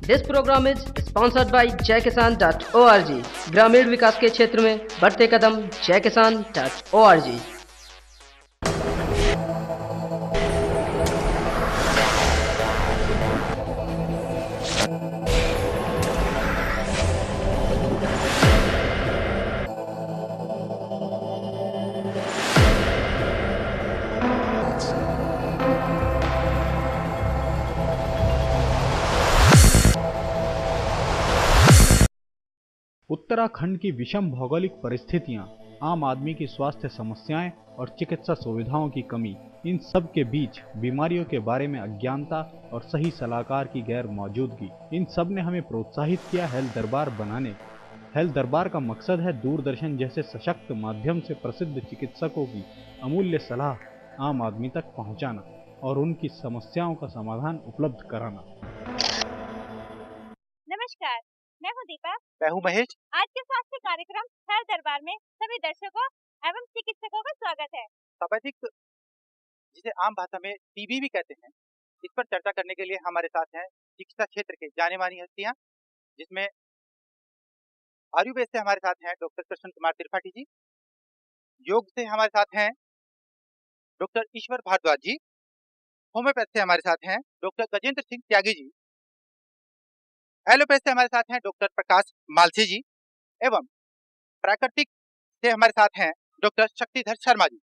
This programme is sponsored by jaikisan.org। ग्रामीण विकास के क्षेत्र में बढ़ते कदम jaikisan.org। उत्तराखंड की विषम भौगोलिक परिस्थितियां, आम आदमी की स्वास्थ्य समस्याएं और चिकित्सा सुविधाओं की कमी, इन सब के बीच बीमारियों के बारे में अज्ञानता और सही सलाहकार की गैर मौजूदगी, इन सब ने हमें प्रोत्साहित किया हेल्थ दरबार बनाने। हेल्थ दरबार का मकसद है दूरदर्शन जैसे सशक्त माध्यम से प्रसिद्ध चिकित्सकों की अमूल्य सलाह आम आदमी तक पहुंचाना और उनकी समस्याओं का समाधान उपलब्ध कराना। नमस्कार, मैं हूँ दीपा। मैं हूँ महेश। आज के स्वास्थ्य कार्यक्रम हेल्थ दरबार में सभी दर्शकों एवं चिकित्सकों का स्वागत है। तपेदिक, जिसे आम भाषा में टीबी भी कहते हैं, इस पर चर्चा करने के लिए हमारे साथ हैं चिकित्सा क्षेत्र के जाने मानी हस्तियां, जिसमें आयुर्वेद से हमारे साथ हैं डॉक्टर कृष्ण कुमार त्रिपाठी जी, योग से हमारे साथ हैं डॉक्टर ईश्वर भारद्वाज जी, होम्योपैथ से हमारे साथ हैं डॉक्टर गजेंद्र सिंह त्यागी जी, एलोपैथ से हमारे साथ हैं डॉक्टर प्रकाश मालसी जी एवं प्राकृतिक से हमारे साथ हैं डॉक्टर शक्तिधर शर्मा जी।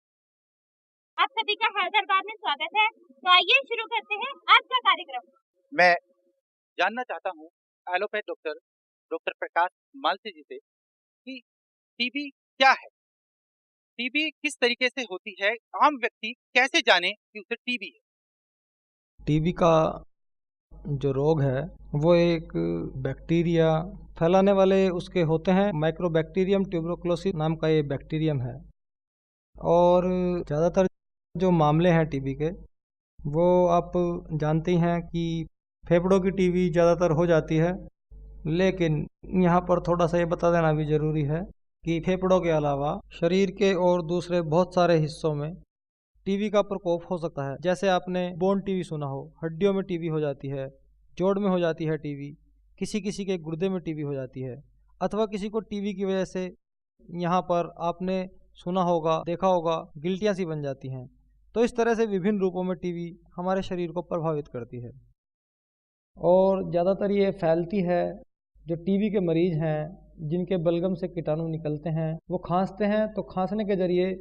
आप सभी का हेल्थ दरबार में स्वागत है। तो आइए शुरू करते हैं आज का कार्यक्रम। मैं जानना चाहता हूँ एलोपैथ डॉक्टर प्रकाश मालसी जी से कि टीबी क्या है, टीबी किस तरीके से होती है, आम व्यक्ति कैसे जाने कि उसे टीबी है। टीबी का जो रोग है वो एक बैक्टीरिया फैलाने वाले उसके होते हैं, माइक्रोबैक्टीरियम ट्यूबरकुलोसिस नाम का ये बैक्टीरियम है। और ज़्यादातर जो मामले हैं टीबी के वो आप जानते हैं कि फेफड़ों की टीबी ज़्यादातर हो जाती है, लेकिन यहाँ पर थोड़ा सा ये बता देना भी ज़रूरी है कि फेफड़ों के अलावा शरीर के और दूसरे बहुत सारे हिस्सों में टीबी का प्रकोप हो सकता है। जैसे आपने बोन टीबी सुना हो, हड्डियों में टीबी हो जाती है, जोड़ में हो जाती है टीबी, किसी किसी के गुर्दे में टीबी हो जाती है, अथवा किसी को टीबी की वजह से यहाँ पर आपने सुना होगा, देखा होगा, गिल्टियाँ सी बन जाती हैं। तो इस तरह से विभिन्न रूपों में टीबी हमारे शरीर को प्रभावित करती है और ज़्यादातर ये फैलती है। जो टीबी के मरीज़ हैं जिनके बलगम से कीटाणु निकलते हैं, वो खांसते हैं तो खांसने के जरिए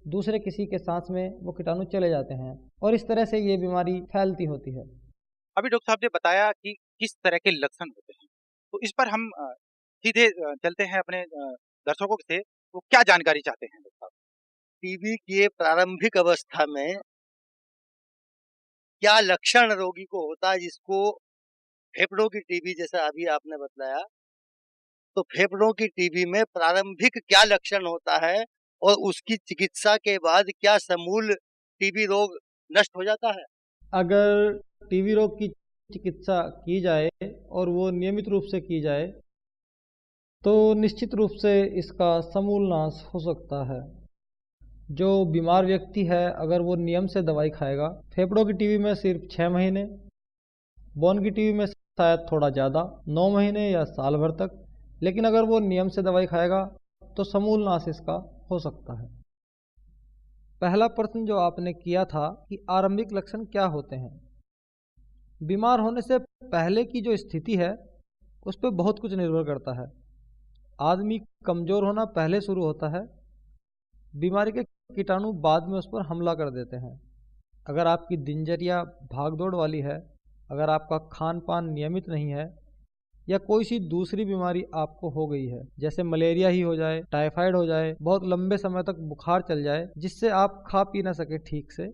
दूसरे किसी के सांस में वो कीटाणु चले जाते हैं और इस तरह से ये बीमारी फैलती होती है। अभी डॉक्टर साहब ने बताया कि किस तरह के लक्षण होते हैं, तो इस पर हम सीधे चलते हैं अपने दर्शकों से, वो क्या जानकारी चाहते हैं डॉक्टर साहब। टीबी की प्रारंभिक अवस्था में क्या लक्षण रोगी को होता है, जिसको फेफड़ों की टीबी जैसा अभी आपने बताया, तो फेफड़ों की टीबी में प्रारंभिक क्या लक्षण होता है और उसकी चिकित्सा के बाद क्या समूल टीबी रोग नष्ट हो जाता है। अगर टीबी रोग की चिकित्सा की जाए और वो नियमित रूप से की जाए तो निश्चित रूप से इसका समूल नाश हो सकता है। जो बीमार व्यक्ति है अगर वो नियम से दवाई खाएगा, फेफड़ों की टीबी में सिर्फ 6 महीने, बोन की टीबी में शायद थोड़ा ज़्यादा 9 महीने या साल भर तक, लेकिन अगर वो नियम से दवाई खाएगा तो समूल नाश इसका हो सकता है। पहला प्रश्न जो आपने किया था कि आरंभिक लक्षण क्या होते हैं, बीमार होने से पहले की जो स्थिति है उस पर बहुत कुछ निर्भर करता है। आदमी कमज़ोर होना पहले शुरू होता है, बीमारी के कीटाणु बाद में उस पर हमला कर देते हैं। अगर आपकी दिनचर्या भागदौड़ वाली है, अगर आपका खान पान नियमित नहीं है या कोई सी दूसरी बीमारी आपको हो गई है, जैसे मलेरिया ही हो जाए, टाइफाइड हो जाए, बहुत लंबे समय तक बुखार चल जाए जिससे आप खा पी ना सके ठीक से,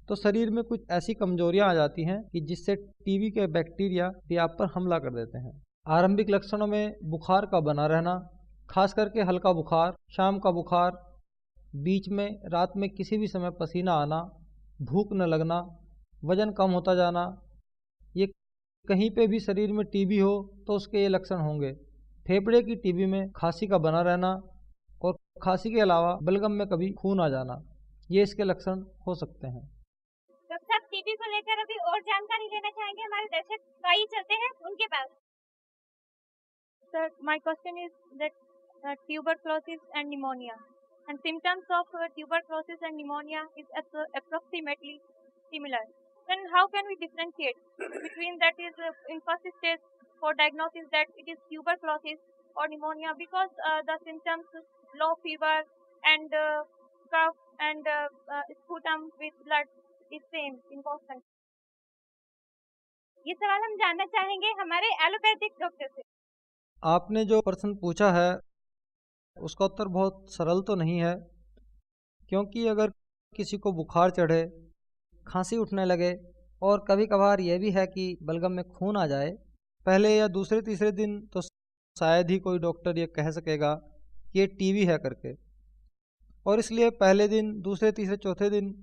तो शरीर में कुछ ऐसी कमजोरियां आ जाती हैं कि जिससे टीबी के बैक्टीरिया भी आप पर हमला कर देते हैं। आरंभिक लक्षणों में बुखार का बना रहना, खास करके हल्का बुखार, शाम का बुखार, बीच में रात में किसी भी समय पसीना आना, भूख न लगना, वजन कम होता जाना, ये कहीं पे भी शरीर में टीबी हो तो उसके ये लक्षण होंगे। फेफड़े की टीबी में खांसी का बना रहना और खांसी के अलावा बलगम में कभी खून आ जाना, ये इसके लक्षण हो सकते हैं। डॉक्टर साहब, टीबी को लेकर अभी और जानकारी लेना चाहेंगे हमारे दर्शक, तो आइए चलते हैं उनके पास। Sir, my question is that tuberculosis and pneumonia and symptoms of tuberculosis and pneumonia is approximately similar. Then how can we differentiate between that is in first stage for diagnosis that it is tuberculosis or pneumonia, because the symptoms low fever and cough and sputum with blood is same in both countries. ये सवाल हम जानना चाहेंगे हमारे allopathic doctor से। आपने जो प्रश्न पूछा है उसका उत्तर बहुत सरल तो नहीं है, क्योंकि अगर किसी को बुखार चढ़े, खांसी उठने लगे और कभी कभार यह भी है कि बलगम में खून आ जाए, पहले या दूसरे तीसरे दिन तो शायद ही कोई डॉक्टर ये कह सकेगा कि ये टीबी है करके, और इसलिए पहले दिन, दूसरे तीसरे चौथे दिन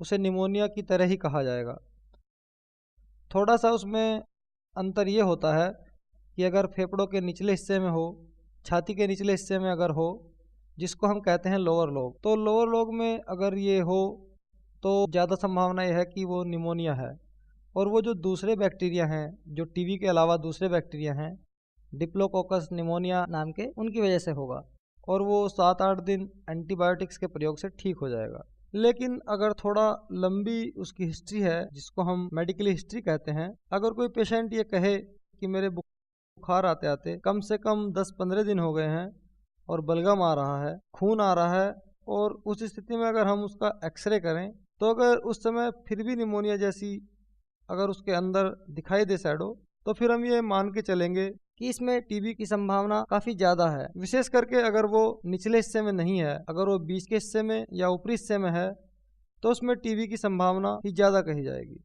उसे निमोनिया की तरह ही कहा जाएगा। थोड़ा सा उसमें अंतर ये होता है कि अगर फेफड़ों के निचले हिस्से में हो, छाती के निचले हिस्से में अगर हो, जिसको हम कहते हैं लोअर लोब, तो लोअर लोब में अगर ये हो तो ज़्यादा संभावना यह है कि वो निमोनिया है। और वो जो दूसरे बैक्टीरिया हैं, जो टीबी के अलावा दूसरे बैक्टीरिया हैं, डिप्लोकोकस निमोनिया नाम के, उनकी वजह से होगा, और वो 7-8 दिन एंटीबायोटिक्स के प्रयोग से ठीक हो जाएगा। लेकिन अगर थोड़ा लंबी उसकी हिस्ट्री है, जिसको हम मेडिकल हिस्ट्री कहते हैं, अगर कोई पेशेंट ये कहे कि मेरे बुखार आते आते कम से कम 10-15 दिन हो गए हैं और बलगम आ रहा है, खून आ रहा है, और उस स्थिति में अगर हम उसका एक्सरे करें तो अगर उस समय फिर भी निमोनिया जैसी अगर उसके अंदर दिखाई दे शैडो, तो फिर हम ये मान के चलेंगे कि इसमें टीबी की संभावना काफ़ी ज़्यादा है। विशेष करके अगर वो निचले हिस्से में नहीं है, अगर वो बीच के हिस्से में या ऊपरी हिस्से में है, तो उसमें टीबी की संभावना ही ज़्यादा कही जाएगी।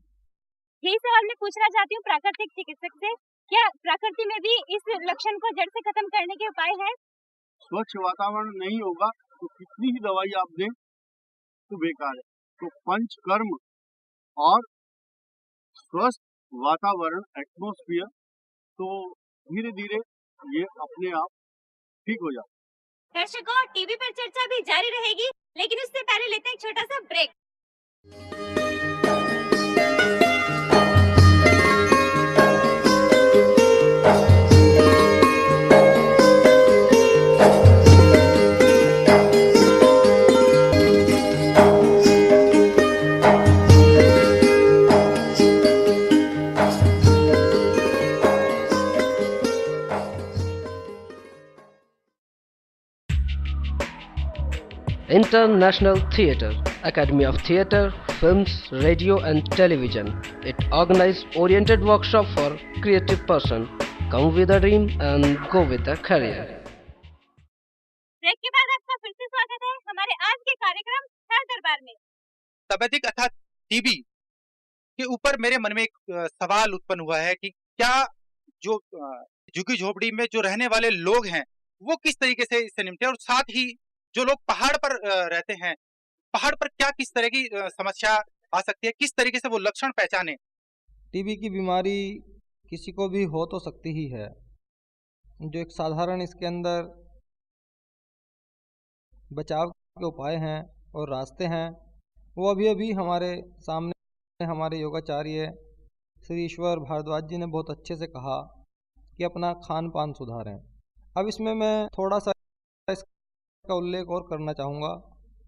यही सवाल मैं पूछना चाहती हूँ प्राकृतिक चिकित्सक से, क्या प्रकृति में भी इस लक्षण को जड़ से खत्म करने के उपाय हैं? स्वच्छ वातावरण नहीं होगा तो कितनी ही दवाई आप दें तो बेकार है। तो पंचकर्म और स्वस्थ वातावरण, एटमॉस्फेयर, तो धीरे धीरे ये अपने आप ठीक हो जाता है। दर्शकों, टीबी पर चर्चा भी जारी रहेगी, लेकिन उससे पहले लेते हैं एक छोटा सा break. International Theatre, Academy of Theatre, Films, Radio and Television. It organizes oriented workshop for creative person. Come with a dream and go with a career. Break के बाद आपका फिर से स्वागत है हमारे आज के कार्यक्रम हेल्थ दरबार में। तपेदिक अर्थात टीबी के ऊपर मेरे मन में एक सवाल उत्पन्न हुआ है कि क्या जो झुग्गी झोपड़ी में जो रहने वाले लोग हैं वो किस तरीके से इससे निपटे, और साथ ही जो लोग पहाड़ पर रहते हैं, पहाड़ पर क्या किस तरह की समस्या आ सकती है, किस तरीके से वो लक्षण पहचाने। टीबी की बीमारी किसी को भी हो तो सकती ही है। जो एक साधारण इसके अंदर बचाव के उपाय हैं और रास्ते हैं, वो अभी अभी हमारे सामने हमारे योगाचार्य श्री ईश्वर भारद्वाज जी ने बहुत अच्छे से कहा कि अपना खान पान सुधारें। अब इसमें मैं थोड़ा सा इसका उल्लेख और करना चाहूँगा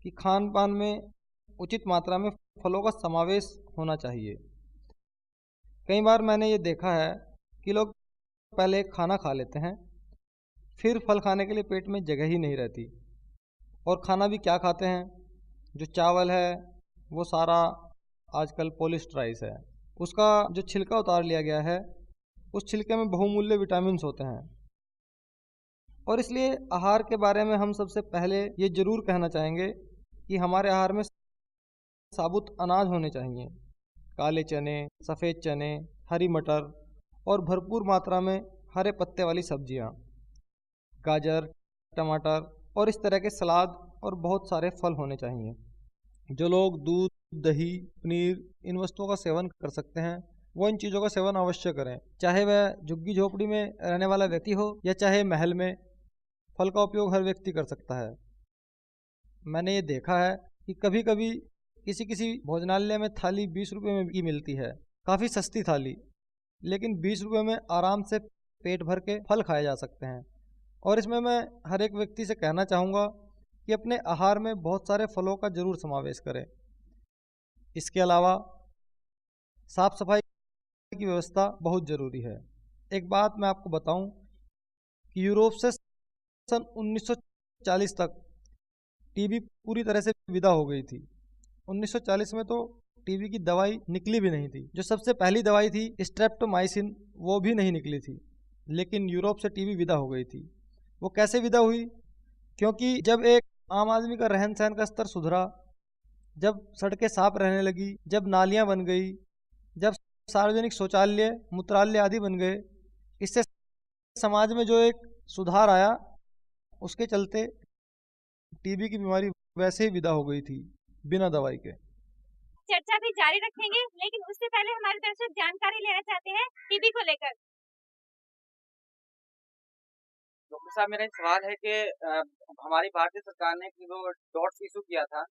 कि खान पान में उचित मात्रा में फलों का समावेश होना चाहिए। कई बार मैंने ये देखा है कि लोग पहले खाना खा लेते हैं, फिर फल खाने के लिए पेट में जगह ही नहीं रहती, और खाना भी क्या खाते हैं, जो चावल है वो सारा आजकल पॉलिश्ड राइस है, उसका जो छिलका उतार लिया गया है, उस छिलके में बहुमूल्य विटामिन्स होते हैं। और इसलिए आहार के बारे में हम सबसे पहले ये ज़रूर कहना चाहेंगे कि हमारे आहार में साबुत अनाज होने चाहिए, काले चने, सफ़ेद चने, हरी मटर और भरपूर मात्रा में हरे पत्ते वाली सब्जियां, गाजर, टमाटर और इस तरह के सलाद और बहुत सारे फल होने चाहिए। जो लोग दूध, दही, पनीर इन वस्तुओं का सेवन कर सकते हैं वो इन चीज़ों का सेवन अवश्य करें, चाहे वह झुग्गी झोपड़ी में रहने वाला व्यक्ति हो या चाहे महल में। फल का उपयोग हर व्यक्ति कर सकता है। मैंने ये देखा है कि कभी कभी किसी किसी भोजनालय में थाली 20 रुपये में भी मिलती है, काफ़ी सस्ती थाली, लेकिन 20 रुपये में आराम से पेट भर के फल खाए जा सकते हैं। और इसमें मैं हर एक व्यक्ति से कहना चाहूँगा कि अपने आहार में बहुत सारे फलों का जरूर समावेश करें। इसके अलावा साफ सफाई की व्यवस्था बहुत ज़रूरी है। एक बात मैं आपको बताऊं कि यूरोप से सन 1940 तक टीबी पूरी तरह से विदा हो गई थी। 1940 में तो टीबी की दवाई निकली भी नहीं थी। जो सबसे पहली दवाई थी स्ट्रेप्टोमाइसिन, वो भी नहीं निकली थी, लेकिन यूरोप से टीबी विदा हो गई थी। वो कैसे विदा हुई? क्योंकि जब एक आम आदमी का रहन सहन का स्तर सुधरा, जब सड़कें साफ रहने लगी, जब नालियां बन गई, जब सार्वजनिक शौचालय मूत्रालय आदि बन गए, इससे समाज में जो एक सुधार आया, उसके चलते टीबी की बीमारी वैसे ही विदा हो गई थी बिना दवाई के। चर्चा भी जारी रखेंगे, लेकिन उससे पहले हमारे दर्शक जानकारी लेना चाहते हैं टीबी को लेकर। डॉक्टर साहब, मेरा एक सवाल है कि हमारी भारतीय सरकार ने वो डॉट्स इशू किया था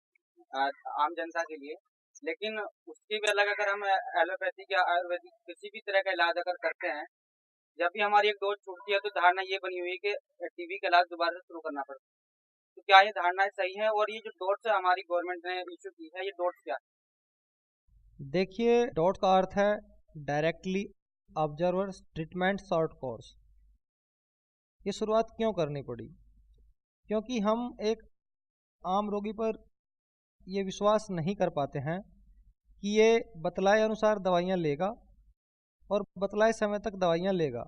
आम जनता के लिए, लेकिन उसके भी अलग अगर हम एलोपैथिक या आयुर्वेदिक किसी भी तरह का इलाज अगर करते हैं, जब भी हमारी एक डोज छूटती है तो धारणा ये बनी हुई है कि टीबी का इलाज दोबारा से शुरू करना पड़ता है। तो क्या ये धारणाएं सही है? और ये जो डॉट्स हमारी गवर्नमेंट ने इशू की है, ये डॉट्स क्या है? देखिए, डॉट का अर्थ है directly observers treatment short course. ये शुरुआत क्यों करनी पड़ी? क्योंकि हम एक आम रोगी पर ये विश्वास नहीं कर पाते हैं कि ये बतलाए अनुसार दवाइयाँ लेगा और बतलाए समय तक दवाइयाँ लेगा।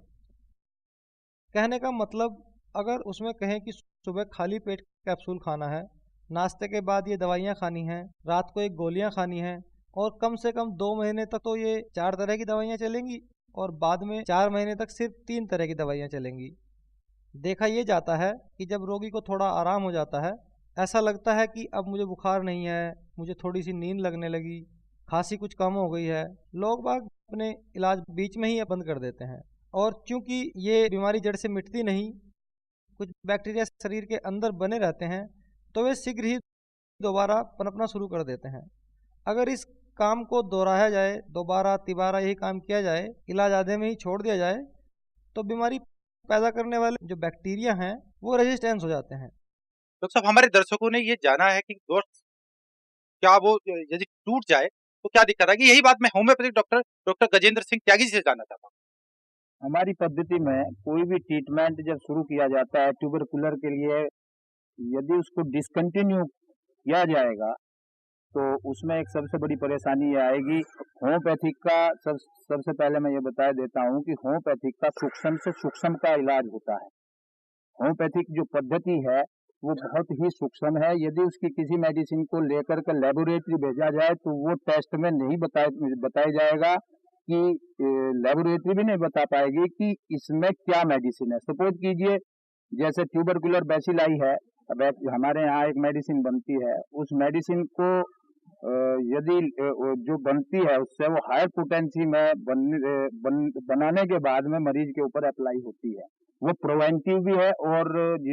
कहने का मतलब, अगर उसमें कहें कि सुबह खाली पेट कैप्सूल खाना है, नाश्ते के बाद ये दवाइयाँ खानी हैं, रात को एक गोलियाँ खानी हैं, और कम से कम 2 महीने तक तो ये 4 तरह की दवाइयाँ चलेंगी, और बाद में 4 महीने तक सिर्फ 3 तरह की दवाइयाँ चलेंगी। देखा ये जाता है कि जब रोगी को थोड़ा आराम हो जाता है, ऐसा लगता है कि अब मुझे बुखार नहीं है, मुझे थोड़ी सी नींद लगने लगी, खांसी कुछ कम हो गई है, लोग बाग अपने इलाज बीच में ही बंद कर देते हैं। और चूंकि ये बीमारी जड़ से मिटती नहीं, कुछ बैक्टीरिया शरीर के अंदर बने रहते हैं, तो वे शीघ्र ही दोबारा पनपना शुरू कर देते हैं। अगर इस काम को दोहराया जाए, दोबारा तिबारा यही काम किया जाए, इलाज आधे में ही छोड़ दिया जाए, तो बीमारी पैदा करने वाले जो बैक्टीरिया हैं वो रेजिस्टेंस हो जाते हैं। डॉक्टर साहब, हमारे दर्शकों ने ये जाना है कि दोस्त क्या वो यदि टूट जाए तो क्या दिक्कत आएगी? यही बात मैं होम्योपैथिक डॉक्टर गजेंद्र सिंह त्यागी जी से जानना चाहता हूँ। हमारी पद्धति में कोई भी ट्रीटमेंट जब शुरू किया जाता है ट्यूबरकुलर के लिए, यदि उसको डिसकंटिन्यू किया जाएगा तो उसमें एक सबसे बड़ी परेशानी ये आएगी। होम्योपैथिक का सबसे पहले मैं ये बता देता हूँ कि होम्योपैथिक का सूक्ष्म से सूक्ष्म का इलाज होता है। होम्योपैथिक जो पद्धति है वो बहुत ही सूक्ष्म है। यदि उसकी किसी मेडिसिन को लेकर के लेबोरेटरी भेजा जाए तो वो टेस्ट में नहीं बताया जाएगा कि लेबोरेटरी भी नहीं बता पाएगी कि इसमें क्या मेडिसिन है। सपोज कीजिए जैसे ट्यूबरकुलर बैसिलाई है, अब हमारे यहाँ एक मेडिसिन बनती है, उस मेडिसिन को यदि जो बनती है उससे वो हायर पोटेंसी में बनाने के बाद में मरीज के ऊपर अप्लाई होती है, वो प्रिवेंटिव भी है और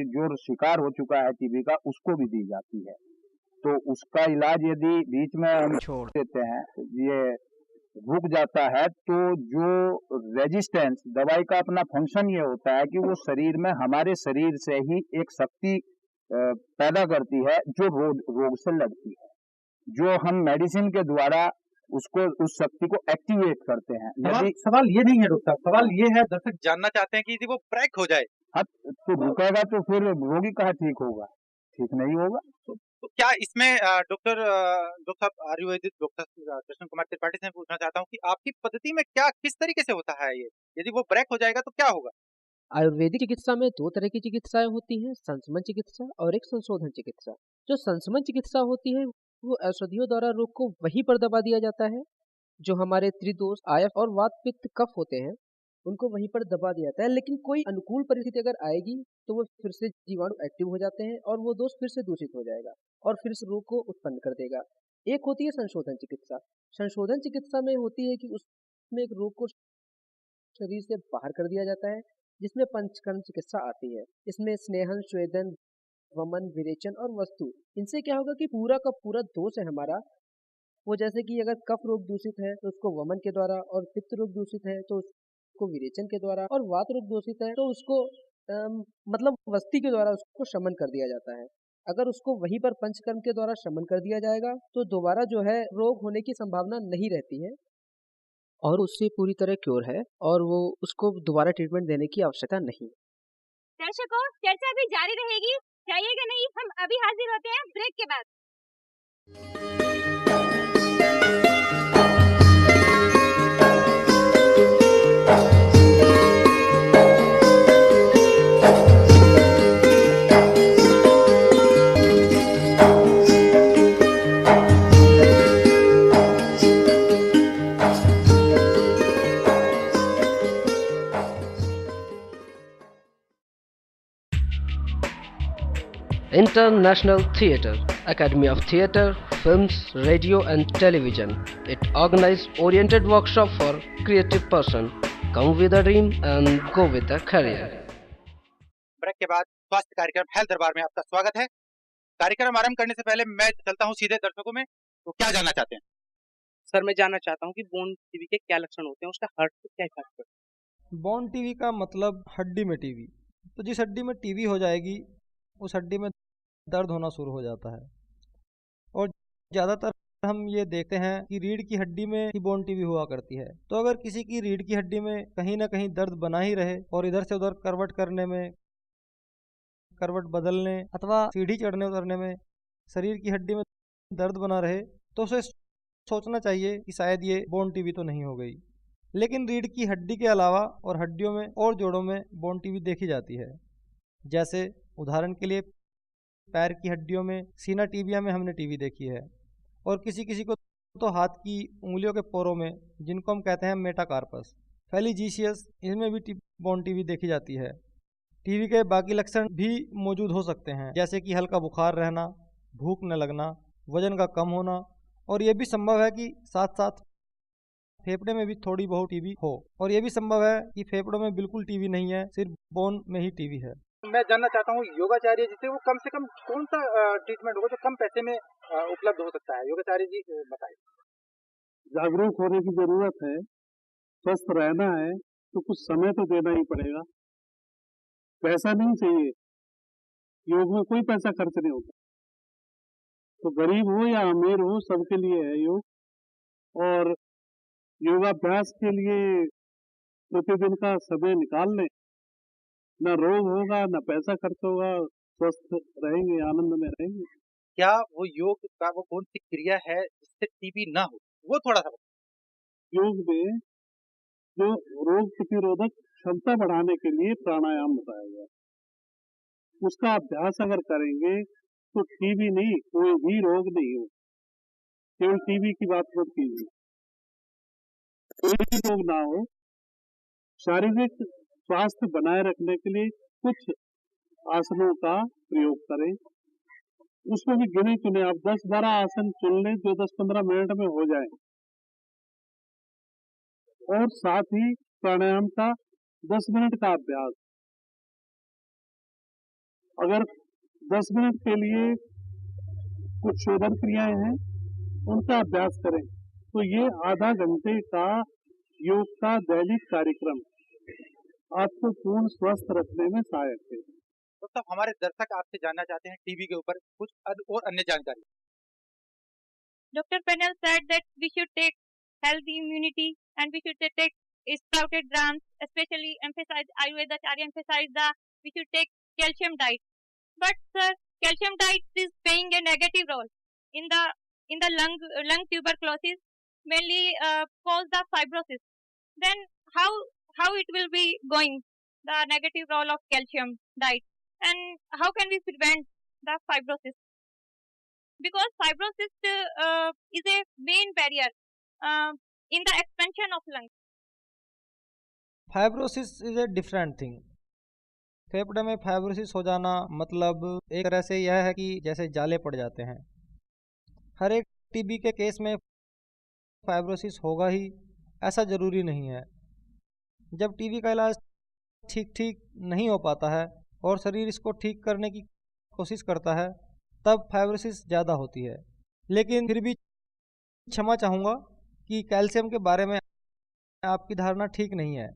जो शिकार हो चुका है टीबी का उसको भी दी जाती है। तो उसका इलाज यदि बीच में हम छोड़ देते हैं, ये रुक जाता है, तो जो रेजिस्टेंस दवाई का अपना फंक्शन ये होता है कि वो शरीर में हमारे शरीर से ही एक शक्ति पैदा करती है जो रोग से लड़ती है, जो हम मेडिसिन के द्वारा उसको उस शक्ति को एक्टिवेट करते हैं। सवाल ये नहीं है डॉक्टर, सवाल ये है, दर्शक जानना चाहते हैं कि यदि वो ब्रेक हो जाए तो रुकेगा तो फिर रोगी कहाँ ठीक होगा? ठीक नहीं होगा। तो क्या इसमें डॉक्टर आयुर्वेदिक डॉक्टर कृष्ण कुमार त्रिपाठी से पूछना चाहता हूँ कि आपकी पद्धति में क्या किस तरीके से होता है ये? यदि वो ब्रेक हो जाएगा तो क्या होगा? आयुर्वेदिक चिकित्सा में 2 तरह की चिकित्साएं होती हैं, संशमन चिकित्सा और एक संशोधन चिकित्सा। जो संशमन चिकित्सा होती है वो औषधियों द्वारा रोग को वहीं पर दबा दिया जाता है। जो हमारे त्रिदोष आयफ और वात पित्त कफ होते हैं उनको वहीं पर दबा दिया जाता है, लेकिन कोई अनुकूल परिस्थिति अगर आएगी तो वो फिर से जीवाणु एक्टिव हो जाते हैं और वो दोष फिर से दूषित हो जाएगा और फिर इस रोग को उत्पन्न कर देगा। एक होती है संशोधन चिकित्सा। संशोधन चिकित्सा में होती है कि उसमें एक रोग को शरीर से बाहर कर दिया जाता है, जिसमें पंचकर्म चिकित्सा आती है। इसमें स्नेहन, स्वेदन, वमन, विरेचन और वस्तु, इनसे क्या होगा कि पूरा का पूरा दोष है हमारा वो जैसे कि अगर कफ रोग दूषित है तो उसको वमन के द्वारा, और पित्त रोग दूषित है तो उसको विरेचन के द्वारा, और वात रोग दूषित है तो उसको मतलब वस्ती के द्वारा उसको शमन कर दिया जाता है। अगर उसको वहीं पर पंचकर्म के द्वारा शमन कर दिया जाएगा तो दोबारा जो है रोग होने की संभावना नहीं रहती है और उससे पूरी तरह क्योर है और वो उसको दोबारा ट्रीटमेंट देने की आवश्यकता नहीं। दर्शकों, चर्चा भी जारी रहेगी, जाइएगा नहीं। हम अभी हाजिर होते हैं ब्रेक के बाद। International Theatre, Academy of Theatre, Films, Radio and Television. It organized oriented workshop for creative person. Come with a dream and go with a career. Break के बाद स्वास्थ्य कार्यक्रम हेल्थ दरबार में आपका स्वागत है। कार्यक्रम आरंभ करने से पहले मैं चलता हूं सीधे दर्शकों में, तो क्या जानना चाहते हैं? सर, मैं जानना चाहता हूं कि बोन टीवी के क्या लक्षण होते हैं, उसका हार्ट पे क्या इफेक्ट पड़ता है? बोन टीवी का मतलब हड्डी में टीवी। तो जिस हड्डी में टीवी हो जाएगी उस हड्डी में दर्द होना शुरू हो जाता है। और ज़्यादातर हम ये देखते हैं कि रीढ़ की हड्डी में ही बोन टीवी हुआ करती है। तो अगर किसी की रीढ़ की हड्डी में कहीं ना कहीं दर्द बना ही रहे और इधर से उधर करवट करने में, करवट बदलने अथवा सीढ़ी चढ़ने उतरने में शरीर की हड्डी में दर्द बना रहे तो उसे सोचना चाहिए कि शायद ये बोन टीवी तो नहीं हो गई। लेकिन रीढ़ की हड्डी के अलावा और हड्डियों में और जोड़ों में बोन टीवी देखी जाती है। जैसे उदाहरण के लिए पैर की हड्डियों में सीना टीबिया में हमने टीवी देखी है, और किसी किसी को तो हाथ की उंगलियों के पोरों में, जिनको हम कहते हैं मेटाकार्पस, फैलीजीशियस, इनमें भी बोन टीवी देखी जाती है। टीवी के बाकी लक्षण भी मौजूद हो सकते हैं, जैसे कि हल्का बुखार रहना, भूख न लगना, वजन का कम होना, और ये भी संभव है कि साथ साथ फेफड़े में भी थोड़ी बहुत टीवी हो, और ये भी संभव है कि फेफड़ों में बिल्कुल टीवी नहीं है, सिर्फ बोन में ही टीवी है। मैं जानना चाहता हूँ योगाचार्य जी से, वो कम से कम कौन सा ट्रीटमेंट होगा जो कम पैसे में उपलब्ध हो सकता है? योगाचार्य जी बताइए। जागरूक होने की जरूरत है। स्वस्थ रहना है तो कुछ समय तो देना ही पड़ेगा। पैसा नहीं चाहिए, योग में कोई पैसा खर्च नहीं होता। तो गरीब हो या अमीर हो, सबके लिए है योग। और योगाभ्यास के लिए प्रतिदिन का समय निकाल लें, न रोग होगा, न पैसा खर्च होगा, स्वस्थ रहेंगे, आनंद में रहेंगे। क्या वो योग का वो कौन सी क्रिया है जिससे टीबी ना हो, वो थोड़ा सा बताइए। योग में जो रोग प्रतिरोधक क्षमता बढ़ाने के लिए प्राणायाम बताया गया, उसका अभ्यास अगर करेंगे तो टीबी नहीं, कोई भी रोग नहीं हो। केवल टीबी की बात मत कीजिए, कोई भी रोग ना हो। शारीरिक स्वास्थ्य बनाए रखने के लिए कुछ आसनों का प्रयोग करें। उसमें भी गिने चुने आप 10-12 आसन चुन लें जो 10-15 मिनट में हो जाए, और साथ ही प्राणायाम का 10 मिनट का अभ्यास। अगर 10 मिनट के लिए कुछ शोधन क्रियाएं हैं उनका अभ्यास करें तो ये आधा घंटे का योग का दैनिक कार्यक्रम आपको पूर्ण स्वस्थ रखने में सहायक है। तो हमारे दर्शक आपसे जानना चाहते हैं टीबी के ऊपर कुछ और अन्य जानकारी। Dr. Pennell said that we should take healthy immunity and we should take sprouted grams, especially emphasize Ayurvedacharya emphasize the we should take calcium diet. But sir, calcium diet is playing a negative role in the lung tuberculosis, mainly cause the fibrosis. Then how it will be going, the negative role of calcium diet, and how can we prevent the fibrosis? Because fibrosis is a main barrier in the expansion of lungs. Fibrosis is a different thing. फेफड़े में fibrosis हो जाना मतलब एक तरह से यह है कि जैसे जाले पड़ जाते हैं। हर एक टीबी के केस में फाइब्रोसिस होगा ही ऐसा ज़रूरी नहीं है। जब टीबी का इलाज ठीक नहीं हो पाता है और शरीर इसको ठीक करने की कोशिश करता है तब फाइब्रोसिस ज़्यादा होती है। लेकिन फिर भी क्षमा चाहूँगा कि कैल्शियम के बारे में आपकी धारणा ठीक नहीं है।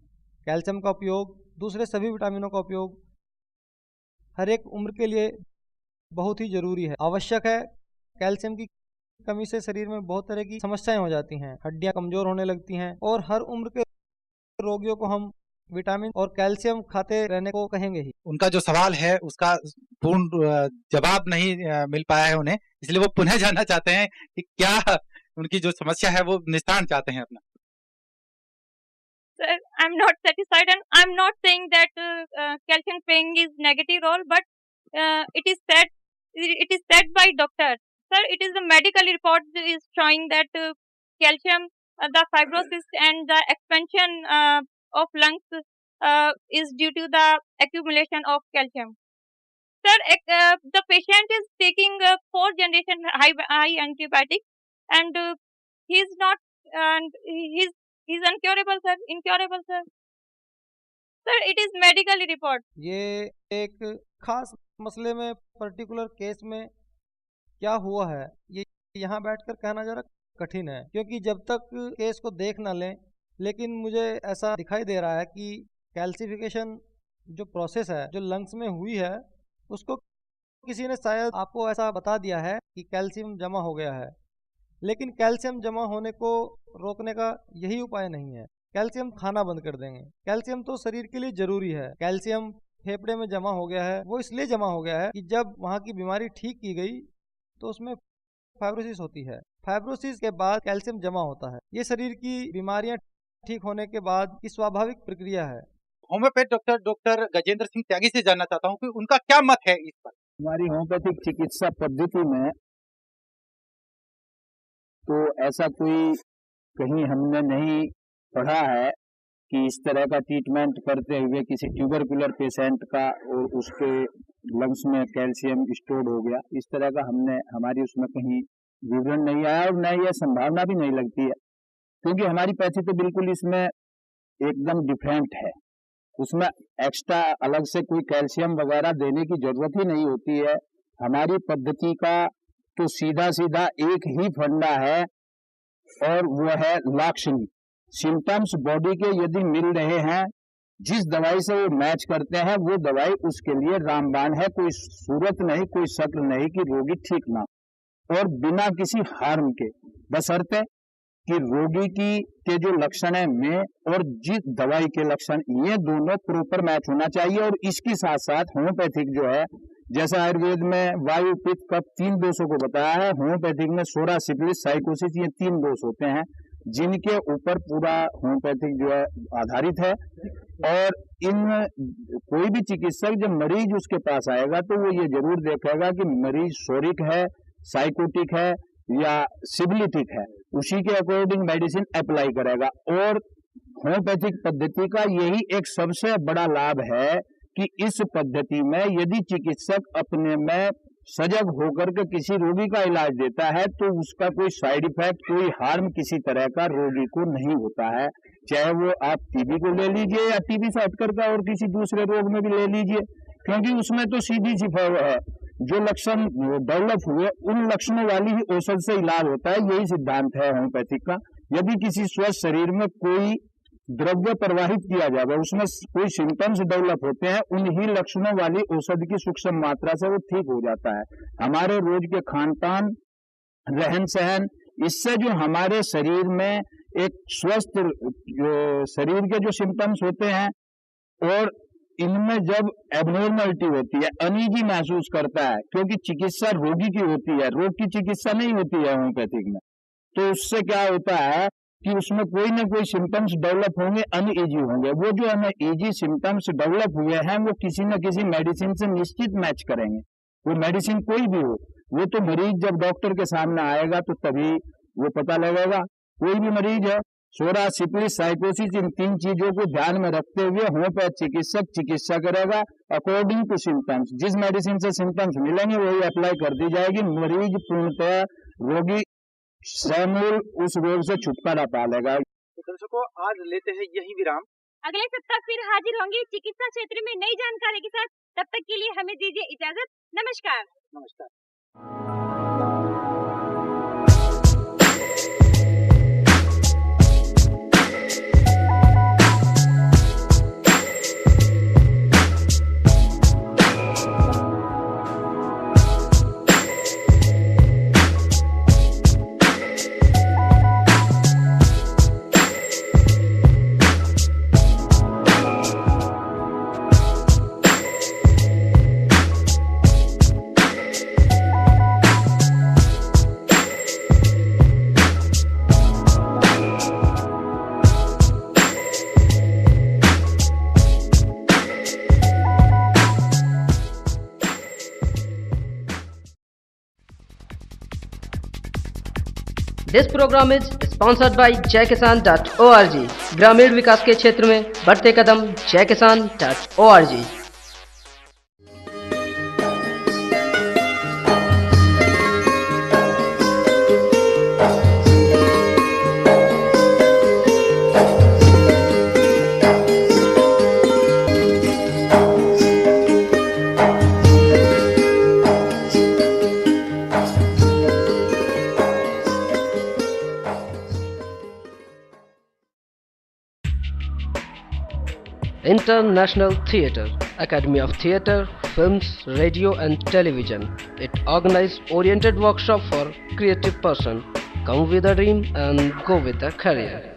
कैल्शियम का उपयोग, दूसरे सभी विटामिनों का उपयोग हर एक उम्र के लिए बहुत ही जरूरी है, आवश्यक है। कैल्शियम की कमी से शरीर में बहुत तरह की समस्याएं हो जाती हैं, हड्डियां कमजोर होने लगती हैं और हर उम्र के रोगियों को हम विटामिन और कैल्शियम खाते रहने को कहेंगे ही। उनका जो सवाल है उसका पूर्ण जवाब नहीं मिल पाया है उन्हें, इसलिए वो पुनः जानना चाहते हैं कि क्या उनकी जो समस्या है वो निस्तारण चाहते हैं अपना। Sir, I'm not satisfied, and I'm not saying that calcium playing is negative role, but it is said by doctor. Sir, it is the medical report is showing that calcium, the fibrosis and the expansion of lungs is due to the accumulation of calcium. Sir, the patient is taking 4th generation high antibiotic, and he's not, and he's incurable, sir. Incurable, sir. Sir, it is medical report. ये एक खास मसले में, particular case में क्या हुआ है, ये यहाँ बैठकर कहना जरा कठिन है, क्योंकि जब तक केस को देख ना लें। लेकिन मुझे ऐसा दिखाई दे रहा है कि कैल्सिफिकेशन जो प्रोसेस है जो लंग्स में हुई है, उसको किसी ने शायद आपको ऐसा बता दिया है कि कैल्शियम जमा हो गया है, लेकिन कैल्शियम जमा होने को रोकने का यही उपाय नहीं है। कैल्शियम खाना बंद कर देंगे। कैल्शियम तो शरीर के लिए जरूरी है। कैल्शियम फेफड़े में जमा हो गया है, वो इसलिए जमा हो गया है कि जब वहाँ की बीमारी ठीक की गई तो उसमें फाइब्रोसिस होती है। फाइब्रोसिस के बाद कैल्शियम जमा होता है। ये शरीर की बीमारियां ठीक होने के बाद की स्वाभाविक प्रक्रिया है। होम्योपैथ डॉक्टर गजेंद्र सिंह त्यागी से जानना चाहता हूँ कि उनका क्या मत है इस पर। हमारी होम्योपैथिक चिकित्सा पद्धति में तो ऐसा कोई कहीं हमने नहीं पढ़ा है कि इस तरह का ट्रीटमेंट करते हुए किसी ट्यूबरकुलर पेशेंट का और उसके लंग्स में कैल्शियम स्टोर्ड हो गया, इस तरह का हमारी उसमें कहीं विवरण नहीं आया और न यह संभावना भी नहीं लगती है, क्योंकि हमारी पैथी तो बिल्कुल इसमें एकदम डिफरेंट है। उसमें एक्स्ट्रा अलग से कोई कैल्शियम वगैरह देने की जरूरत ही नहीं होती है। हमारी पद्धति का तो सीधा सीधा एक ही फंडा है और वो है लक्षण। सिम्टम्स बॉडी के यदि मिल रहे हैं, जिस दवाई से वो मैच करते हैं, वो दवाई उसके लिए रामबाण है। कोई सूरत नहीं, कोई शक्ल नहीं कि रोगी ठीक ना, और बिना किसी हार्म के, बशर्ते कि रोगी के जो लक्षण है में और जिस दवाई के लक्षण, ये दोनों प्रॉपर मैच होना चाहिए। और इसके साथ साथ होम्योपैथिक जो है, जैसे आयुर्वेद में वायु पित्त कफ 3 दोषों को बताया है, होम्योपैथिक में सोरा सिफिलिस साइकोसिस, ये 3 दोष होते हैं जिनके ऊपर पूरा होम्योपैथिक जो है आधारित है। और इन कोई भी चिकित्सक जब मरीज उसके पास आएगा तो वो ये जरूर देखेगा कि मरीज सोरिक है, साइकोटिक है या सिबिलिटिक है, उसी के अकॉर्डिंग मेडिसिन अप्लाई करेगा। और होम्योपैथिक पद्धति का यही एक सबसे बड़ा लाभ है कि इस पद्धति में यदि चिकित्सक अपने में सजग होकर के किसी रोगी का इलाज देता है तो उसका कोई साइड इफेक्ट, कोई हार्म किसी तरह का रोगी को नहीं होता है। चाहे वो आप टीबी को ले लीजिए या टीबी से हटकर का और किसी दूसरे रोग में भी ले लीजिए, क्योंकि उसमें तो सीधी सी है, जो लक्षण डेवलप हुए उन लक्षणों वाली ही औषध से इलाज होता है। यही सिद्धांत है होम्योपैथिक का। यदि किसी स्वस्थ शरीर में कोई द्रव्य प्रवाहित किया जाए, उसमें कोई सिम्टम्स डेवलप होते हैं, उन्हीं लक्षणों वाली औषधि की सूक्ष्म मात्रा से वो ठीक हो जाता है। हमारे रोज के खान पान, रहन सहन, इससे जो हमारे शरीर में एक स्वस्थ शरीर के जो सिम्टम्स होते हैं और इनमें जब एबनॉर्मलिटी होती है, अनईजी महसूस करता है, क्योंकि चिकित्सा रोगी की होती है, रोग की चिकित्सा नहीं होती है होम्योपैथिक में। तो उससे क्या होता है कि उसमें कोई ना कोई सिम्टम्स डेवलप होंगे, अनईजी होंगे। वो जो अनईजी सिम्टम्स डेवलप हुए हैं वो किसी न किसी मेडिसिन से निश्चित मैच करेंगे। वो मेडिसिन कोई भी हो, वो तो मरीज जब डॉक्टर के सामने आएगा तो तभी वो पता लगेगा। कोई भी मरीज है, सोरा सिफिलिस साइकोसिस, इन 3 चीजों को ध्यान में रखते हुए होम्योपैथ चिकित्सक चिकित्सा करेगा अकॉर्डिंग टू सिम्टम्स। जिस मेडिसिन से सिम्टम्स मिलेंगे वही अप्लाई कर दी जाएगी। मरीज पूर्णतः रोगी समूल उस रोग से छुटकारा पा लेगा। तो दर्शकों, आज लेते हैं यही विराम। अगले सप्ताह फिर हाजिर होंगे चिकित्सा क्षेत्र में नई जानकारी के साथ। तब तक के लिए हमें दीजिए इजाजत। नमस्कार। नमस्कार। This programme is sponsored by jaykisan.org। ग्रामीण विकास के क्षेत्र में बढ़ते कदम jaykisan.org। International Theatre, Academy of Theatre, Films, Radio and Television. It organized oriented workshop for creative person. Come with a dream and go with a career.